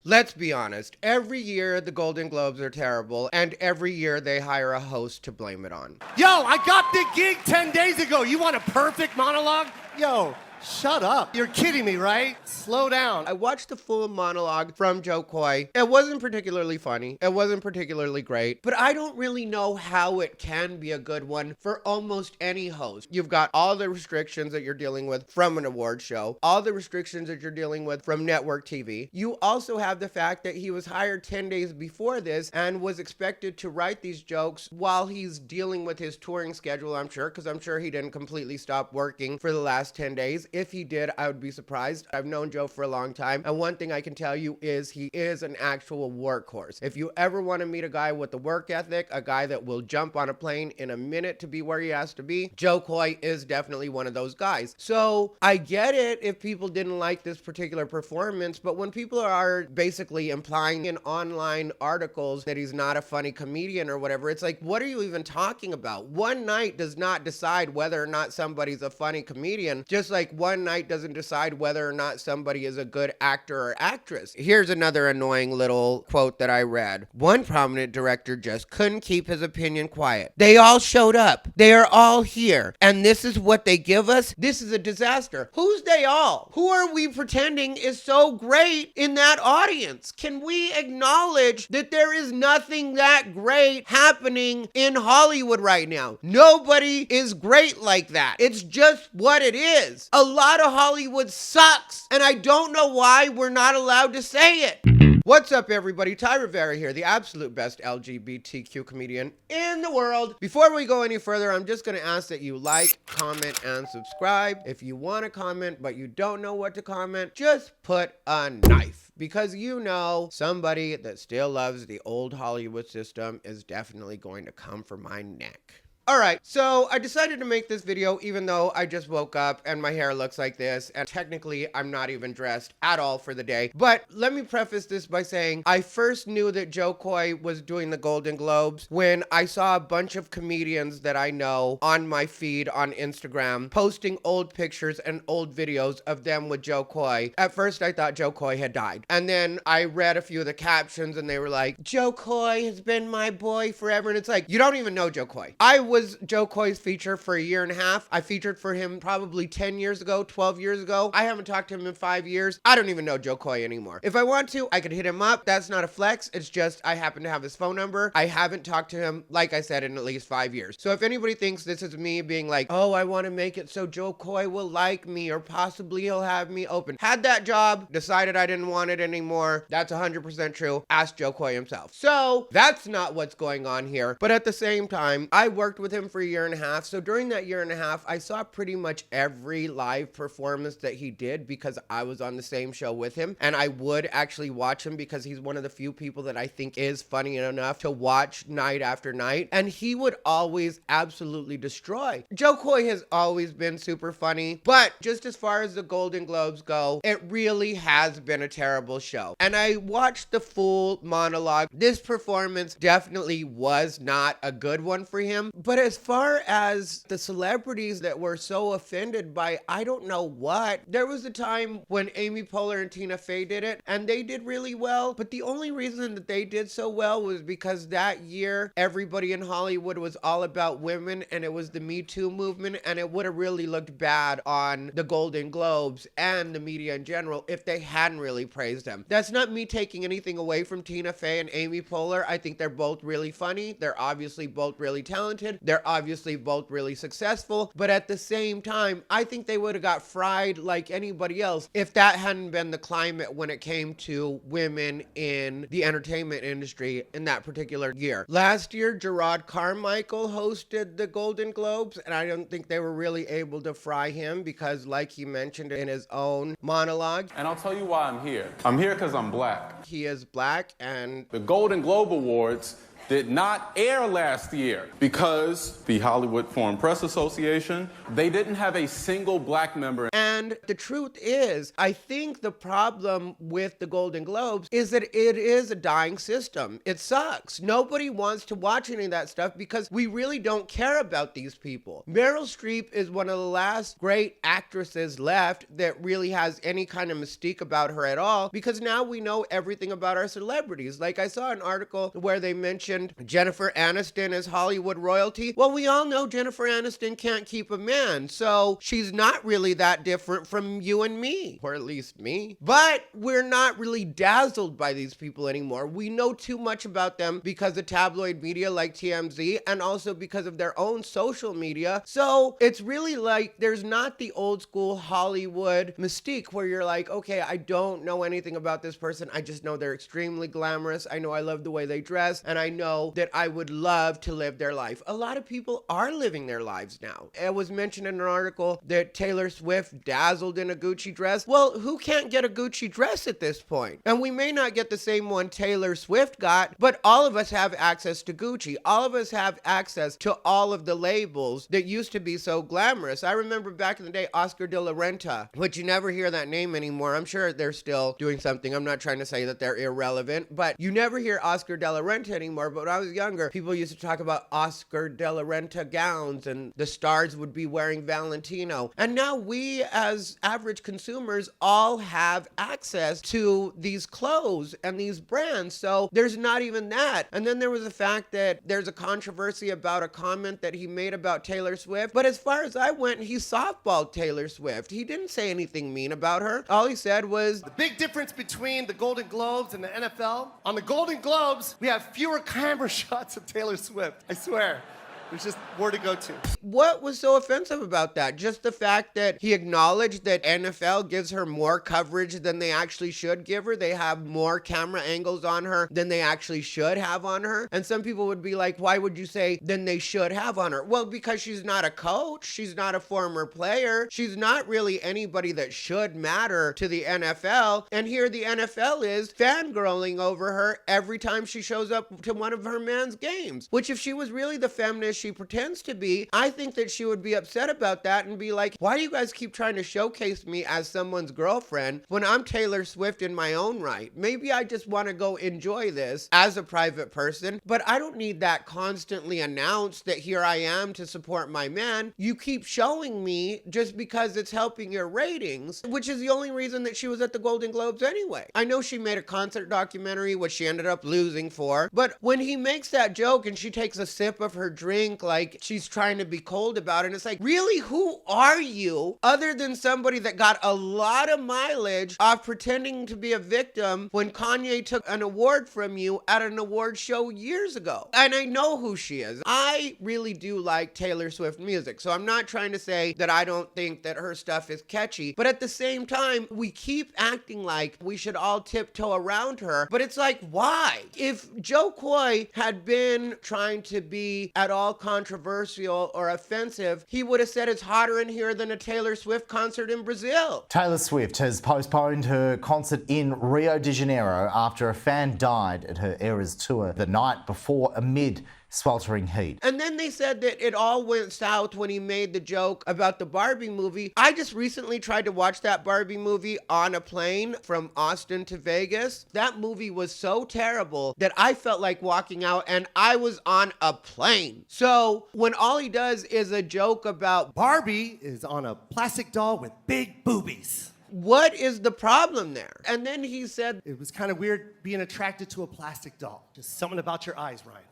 Let's be honest, every year the Golden Globes are terrible, and every year they hire a host to blame it on. Yo, I got the gig 10 days ago. You want a perfect monologue? Yo, shut up. You're kidding me, right? Slow down. I watched the full monologue from Jokoy. It wasn't particularly funny. It wasn't particularly great, but I don't really know how it can be a good one for almost any host. You've got all the restrictions that you're dealing with from an award show, all the restrictions that you're dealing with from network TV. You also have the fact that he was hired 10 days before this and was expected to write these jokes while he's dealing with his touring schedule, I'm sure, because I'm sure he didn't completely stop working for the last 10 days. If he did, I would be surprised. I've known Joe for a long time, and one thing I can tell you is he is an actual workhorse. If you ever want to meet a guy with a work ethic, a guy that will jump on a plane in a minute to be where he has to be, Jokoy is definitely one of those guys. So I get it if people didn't like this particular performance, but when people are basically implying in online articles that he's not a funny comedian or whatever, it's like, what are you even talking about? One night does not decide whether or not somebody's a funny comedian, just like one night doesn't decide whether or not somebody is a good actor or actress. Here's another annoying little quote that I read. One prominent director just couldn't keep his opinion quiet. They all showed up. They are all here. And this is what they give us? This is a disaster. Who's they all? Who are we pretending is so great in that audience? Can we acknowledge that there is nothing that great happening in Hollywood right now? Nobody is great like that. It's just what it is. A lot of Hollywood sucks, and I don't know why we're not allowed to say it. What's up, everybody? Ty Rivera here, the absolute best LGBTQ comedian in the world. Before we go any further, I'm just going to ask that you like, comment, and subscribe. If you want to comment but you don't know what to comment, just put a knife. Because you know somebody that still loves the old Hollywood system is definitely going to come for my neck. Alright, so I decided to make this video even though I just woke up and my hair looks like this, and technically I'm not even dressed at all for the day. But let me preface this by saying I first knew that Jokoy was doing the Golden Globes when I saw a bunch of comedians that I know on my feed on Instagram posting old pictures and old videos of them with Jokoy. At first I thought Jokoy had died, and then I read a few of the captions and they were like, Jokoy has been my boy forever, and it's like, you don't even know Jokoy. I was Jokoy's feature for a year and a half. I featured for him probably 10 years ago, 12 years ago. I haven't talked to him in 5 years. I don't even know Jokoy anymore. If I want to, I could hit him up. That's not a flex. It's just I happen to have his phone number. I haven't talked to him, like I said, in at least 5 years. So if anybody thinks this is me being like, oh, I want to make it so Jokoy will like me or possibly he'll have me open. Had that job, decided I didn't want it anymore. That's 100% true. Ask Jokoy himself. So that's not what's going on here. But at the same time, I worked with him for a year and a half. So during that year and a half, I saw pretty much every live performance that he did because I was on the same show with him, and I would actually watch him because he's one of the few people that I think is funny enough to watch night after night, and he would always absolutely destroy. Jokoy has always been super funny, but just as far as the Golden Globes go, it really has been a terrible show. And I watched the full monologue. This performance definitely was not a good one for him, but as far as the celebrities that were so offended by I don't know what, there was a time when Amy Poehler and Tina Fey did it, and they did really well, but the only reason that they did so well was because that year everybody in Hollywood was all about women, and it was the Me Too movement, and it would have really looked bad on the Golden Globes and the media in general if they hadn't really praised them. That's not me taking anything away from Tina Fey and Amy Poehler. I think they're both really funny. They're obviously both really talented. They're obviously both really successful, but at the same time, I think they would have got fried like anybody else if that hadn't been the climate when it came to women in the entertainment industry in that particular year. Last year, Gerard Carmichael hosted the Golden Globes, and I don't think they were really able to fry him because, like he mentioned in his own monologue, and I'll tell you why I'm here. I'm here because I'm black. He is black, and the Golden Globe Awards did not air last year because the Hollywood Foreign Press Association, they didn't have a single black member. And the truth is, I think the problem with the Golden Globes is that it is a dying system. It sucks. Nobody wants to watch any of that stuff because we really don't care about these people. Meryl Streep is one of the last great actresses left that really has any kind of mystique about her at all, because now we know everything about our celebrities. Like, I saw an article where they mentioned Jennifer Aniston as Hollywood royalty. Well, we all know Jennifer Aniston can't keep a man, so she's not really that different from you and me, or at least me. But we're not really dazzled by these people anymore. We know too much about them because of tabloid media like TMZ, and also because of their own social media. So it's really like there's not the old school Hollywood mystique where you're like, okay, I don't know anything about this person. I just know they're extremely glamorous. I know I love the way they dress, and I know that I would love to live their life. A lot of people are living their lives now. It was mentioned in an article that Taylor Swift dazzled in a Gucci dress. Well, who can't get a Gucci dress at this point? And we may not get the same one Taylor Swift got, but all of us have access to Gucci. All of us have access to all of the labels that used to be so glamorous. I remember back in the day, Oscar de la Renta, which you never hear that name anymore. I'm sure they're still doing something. I'm not trying to say that they're irrelevant, but you never hear Oscar de la Renta anymore. But when I was younger, people used to talk about Oscar de la Renta gowns, and the stars would be wearing Valentino. And now we, as average consumers, all have access to these clothes and these brands. So there's not even that. And then there was the fact that there's a controversy about a comment that he made about Taylor Swift. But as far as I went, he softballed Taylor Swift. He didn't say anything mean about her. All he said was, the big difference between the Golden Globes and the NFL, on the Golden Globes, we have fewer camera shots of Taylor Swift. I swear. There's just more to go to. What was so offensive about that? Just the fact that he acknowledged that NFL gives her more coverage than they actually should give her. They have more camera angles on her than they actually should have on her. And some people would be like, why would you say than they should have on her? Well, because she's not a coach. She's not a former player. She's not really anybody that should matter to the NFL. And here the NFL is fangirling over her every time she shows up to one of her men's games, which if she was really the feminist she pretends to be, I think that she would be upset about that and be like, why do you guys keep trying to showcase me as someone's girlfriend when I'm Taylor Swift in my own right? Maybe I just want to go enjoy this as a private person, but I don't need that constantly announced that here I am to support my man. You keep showing me just because it's helping your ratings, which is the only reason that she was at the Golden Globes anyway. I know she made a concert documentary, which she ended up losing for, but when he makes that joke and she takes a sip of her drink like she's trying to be cold about it, and it's like, really, who are you other than somebody that got a lot of mileage off pretending to be a victim when Kanye took an award from you at an award show years ago? And I know who she is. I really do like Taylor Swift music, so I'm not trying to say that I don't think that her stuff is catchy, but at the same time, we keep acting like we should all tiptoe around her, but it's like, why? If Jokoy had been trying to be at all controversial or offensive, he would have said it's hotter in here than a Taylor Swift concert in Brazil. Taylor Swift has postponed her concert in Rio de Janeiro after a fan died at her Eras tour the night before amid sweltering heat. And then they said that it all went south when he made the joke about the Barbie movie. I just recently tried to watch that Barbie movie on a plane from Austin to Vegas. That movie was so terrible that I felt like walking out, and I was on a plane. So when all he does is a joke about Barbie is on a plastic doll with big boobies. what is the problem there? And then he said, it was kind of weird being attracted to a plastic doll. Just something about your eyes, Ryan.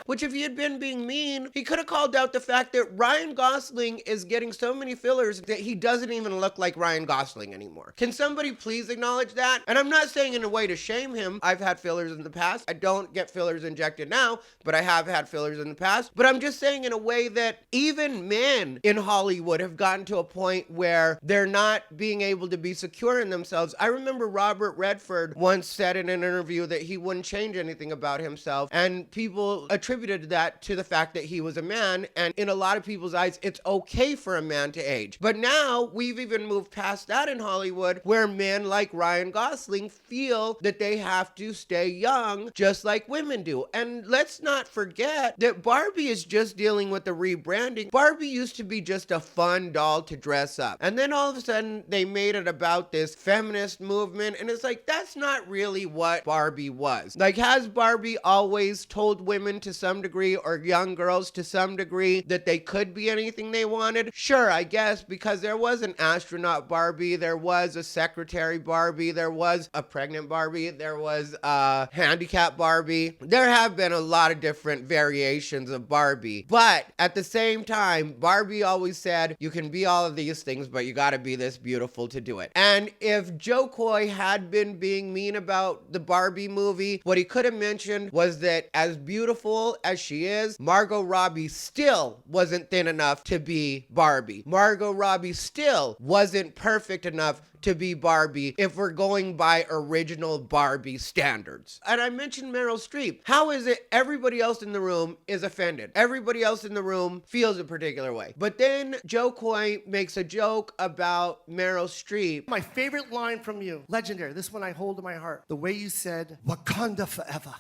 which if he had been being mean, he could have called out the fact that Ryan Gosling is getting so many fillers that he doesn't even look like Ryan Gosling anymore. Can somebody please acknowledge that? And I'm not saying in a way to shame him. I've had fillers in the past. I don't get fillers injected now, but I have had fillers in the past. But I'm just saying in a way that even men in Hollywood have gotten to a point where they're not being able to be secure in themselves. I remember Robert Redford once said in an interview that he wouldn't change anything about himself, and people attributed that to the fact that he was a man, and in a lot of people's eyes, it's okay for a man to age. But now we've even moved past that in Hollywood, where men like Ryan Gosling feel that they have to stay young just like women do. And let's not forget that Barbie is just dealing with the rebranding. Barbie used to be just a fun doll to dress up, and then all of a sudden they made it about this feminist movement, and it's like, that's not really what Barbie was. Like, has Barbie always told women to some degree, or young girls to some degree, that they could be anything they wanted? Sure, I guess, because there was an astronaut Barbie, there was a secretary Barbie, there was a pregnant Barbie, there was a handicapped Barbie. There have been a lot of different variations of Barbie, but at the same time, Barbie always said, you can be all of these things, but you gotta be this beautiful to do it. And if Jokoy had been being mean about the Barbie movie, what he could have mentioned was that as beautiful as she is, Margot Robbie still wasn't thin enough to be Barbie. Margot Robbie still wasn't perfect enough to be Barbie if we're going by original Barbie standards. And I mentioned Meryl Streep. How is it everybody else in the room is offended? Everybody else in the room feels a particular way. But then Jokoy makes a joke about Meryl Streep. My favorite line from you, legendary, this one I hold in my heart. The way you said, Wakanda forever.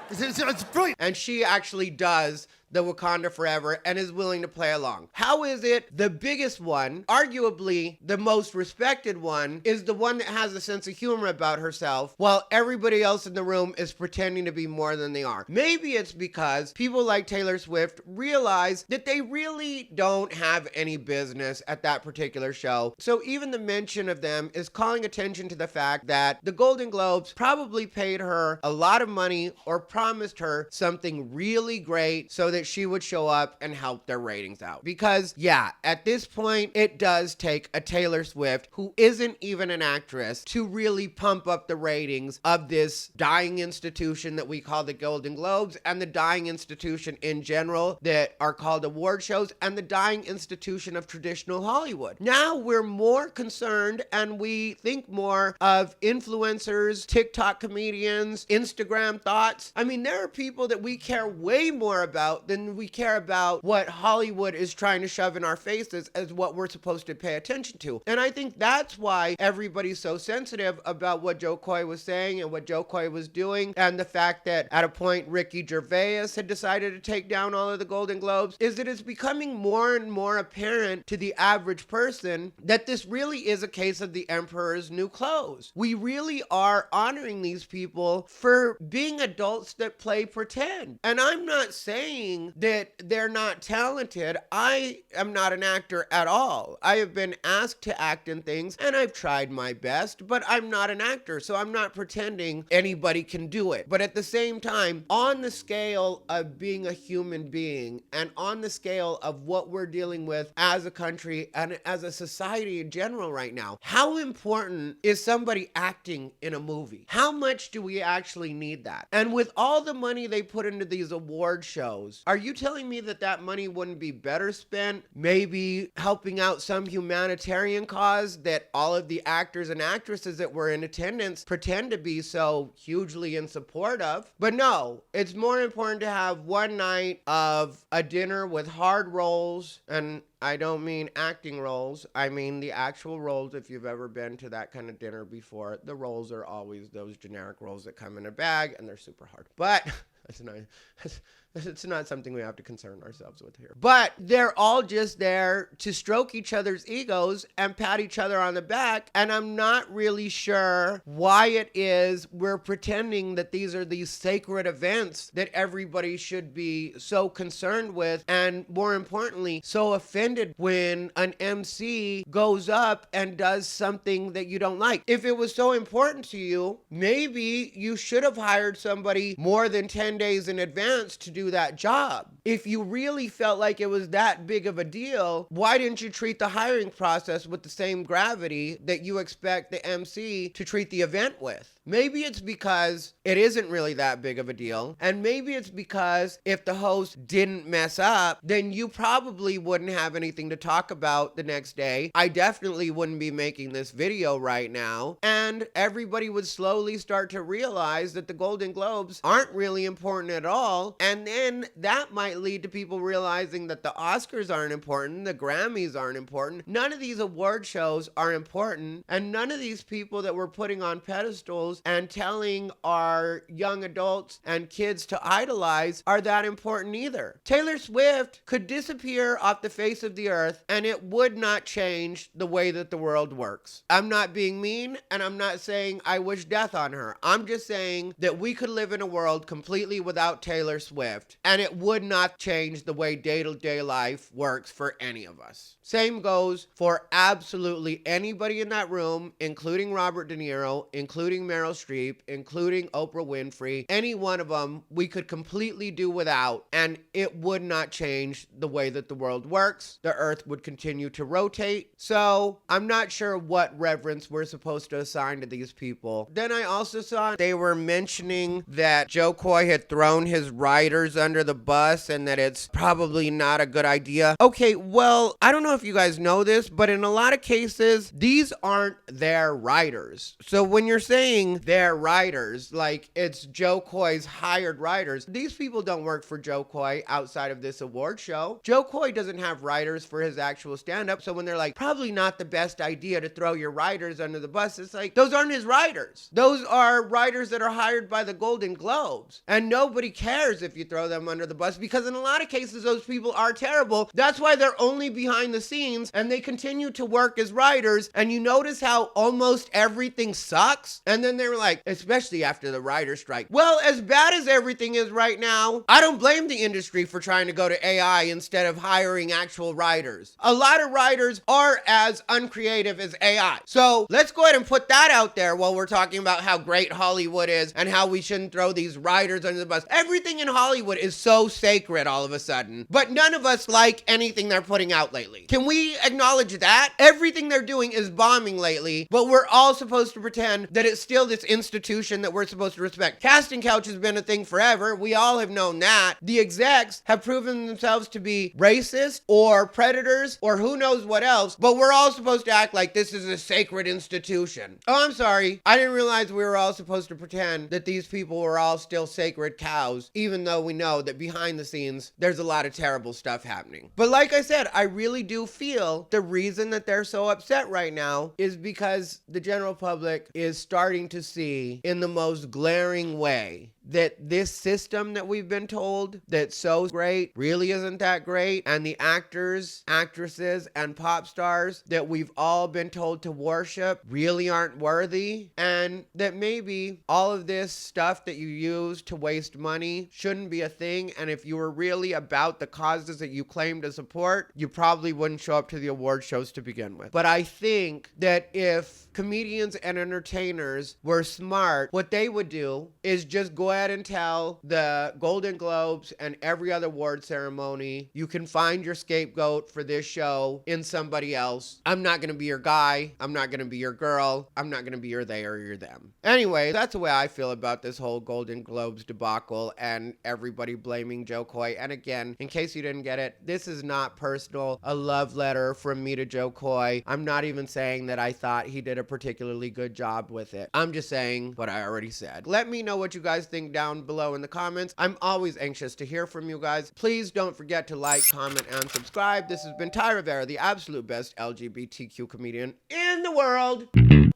It's brilliant. And she actually does the Wakanda Forever and is willing to play along. How is it the biggest one, arguably the most respected one, is the one that has a sense of humor about herself, while everybody else in the room is pretending to be more than they are? Maybe it's because people like Taylor Swift realize that they really don't have any business at that particular show. So even the mention of them is calling attention to the fact that the Golden Globes probably paid her a lot of money or promised her something really great so that she would show up and help their ratings out. Because, yeah, at this point, it does take a Taylor Swift, who isn't even an actress, to really pump up the ratings of this dying institution that we call the Golden Globes, and the dying institution in general that are called award shows, and the dying institution of traditional Hollywood. Now we're more concerned, and we think more of influencers, TikTok comedians, Instagram thoughts. I mean, there are people that we care way more about than we care about what Hollywood is trying to shove in our faces as what we're supposed to pay attention to. And I think that's why everybody's so sensitive about what Jokoy was saying and what Jokoy was doing, and the fact that at a point Ricky Gervais had decided to take down all of the Golden Globes, is that it's becoming more and more apparent to the average person that this really is a case of the emperor's new clothes. We really are honoring these people for being adults that play pretend. And I'm not saying that they're not talented. I am not an actor at all. I have been asked to act in things and I've tried my best, but I'm not an actor, so I'm not pretending anybody can do it. But at the same time, on the scale of being a human being and on the scale of what we're dealing with as a country and as a society in general right now, how important is somebody acting in a movie? How much do we actually need that? And with all the money they put into these award shows, are you telling me that that money wouldn't be better spent maybe helping out some humanitarian cause that all of the actors and actresses that were in attendance pretend to be so hugely in support of? But no, it's more important to have one night of a dinner with hard roles, and I don't mean acting roles. I mean the actual roles. If you've ever been to that kind of dinner before, the roles are always those generic roles that come in a bag and they're super hard. But it's not something we have to concern ourselves with here. But they're all just there to stroke each other's egos and pat each other on the back. And I'm not really sure why it is we're pretending that these are these sacred events that everybody should be so concerned with, and more importantly, so offended when an MC goes up and does something that you don't like. If it was so important to you, maybe you should have hired somebody more than 10 days in advance to do do that job. If you really felt like it was that big of a deal, why didn't you treat the hiring process with the same gravity that you expect the MC to treat the event with? Maybe it's because it isn't really that big of a deal. And maybe it's because if the host didn't mess up, then you probably wouldn't have anything to talk about the next day. I definitely wouldn't be making this video right now. And everybody would slowly start to realize that the Golden Globes aren't really important at all. And then that might lead to people realizing that the Oscars aren't important, the Grammys aren't important. None of these award shows are important. And none of these people that we're putting on pedestals and telling our young adults and kids to idolize are that important either. Taylor Swift could disappear off the face of the earth and it would not change the way that the world works. I'm not being mean and I'm not saying I wish death on her. I'm just saying that we could live in a world completely without Taylor Swift and it would not change the way day-to-day life works for any of us. Same goes for absolutely anybody in that room, including Robert De Niro, including Marl Street, including Oprah Winfrey. Any one of them we could completely do without, and it would not change the way that the world works. The earth would continue to rotate. So I'm not sure what reverence we're supposed to assign to these people. Then I also saw they were mentioning that Jokoy had thrown his writers under the bus and that it's probably not a good idea. Okay, well, I don't know if you guys know this, but in a lot of cases, these aren't their writers. So when you're saying their writers, like it's Jokoy's hired writers, these people don't work for Jokoy outside of this award show. Jokoy doesn't have writers for his actual stand-up, so when they're like, probably not the best idea to throw your writers under the bus, it's like, those aren't his writers. Those are writers that are hired by the Golden Globes. And nobody cares if you throw them under the bus because in a lot of cases, those people are terrible. That's why they're only behind the scenes and they continue to work as writers. And you notice how almost everything sucks. And then they were like, especially after the writer's strike. Well, as bad as everything is right now, I don't blame the industry for trying to go to AI instead of hiring actual writers. A lot of writers are as uncreative as AI. So let's go ahead and put that out there while we're talking about how great Hollywood is and how we shouldn't throw these writers under the bus. Everything in Hollywood is so sacred all of a sudden, but none of us like anything they're putting out lately. Can we acknowledge that? Everything they're doing is bombing lately, but we're all supposed to pretend that it's still this institution that we're supposed to respect. Casting couch has been a thing forever. We all have known that. The execs have proven themselves to be racist or predators or who knows what else, but we're all supposed to act like this is a sacred institution. Oh, I'm sorry. I didn't realize we were all supposed to pretend that these people were all still sacred cows, even though we know that behind the scenes, there's a lot of terrible stuff happening. But like I said, I really do feel the reason that they're so upset right now is because the general public is starting to see in the most glaring way that this system that we've been told that's so great really isn't that great, and the actors, actresses, and pop stars that we've all been told to worship really aren't worthy, and that maybe all of this stuff that you use to waste money shouldn't be a thing, and if you were really about the causes that you claim to support, you probably wouldn't show up to the award shows to begin with. But I think that if comedians and entertainers were smart, what they would do is just go ahead and tell the Golden Globes and every other award ceremony, you can find your scapegoat for this show in somebody else. I'm not going to be your guy. I'm not going to be your girl. I'm not going to be your they or your them. Anyway, that's the way I feel about this whole Golden Globes debacle and everybody blaming Jokoy. And again, in case you didn't get it, this is not personal, a love letter from me to Jokoy. I'm not even saying that I thought he did a particularly good job with it. I'm just saying what I already said. Let me know what you guys think down below in the comments. I'm always anxious to hear from you guys. Please don't forget to like, comment, and subscribe. This has been Ty Rivera, the absolute best LGBTQ comedian in the world.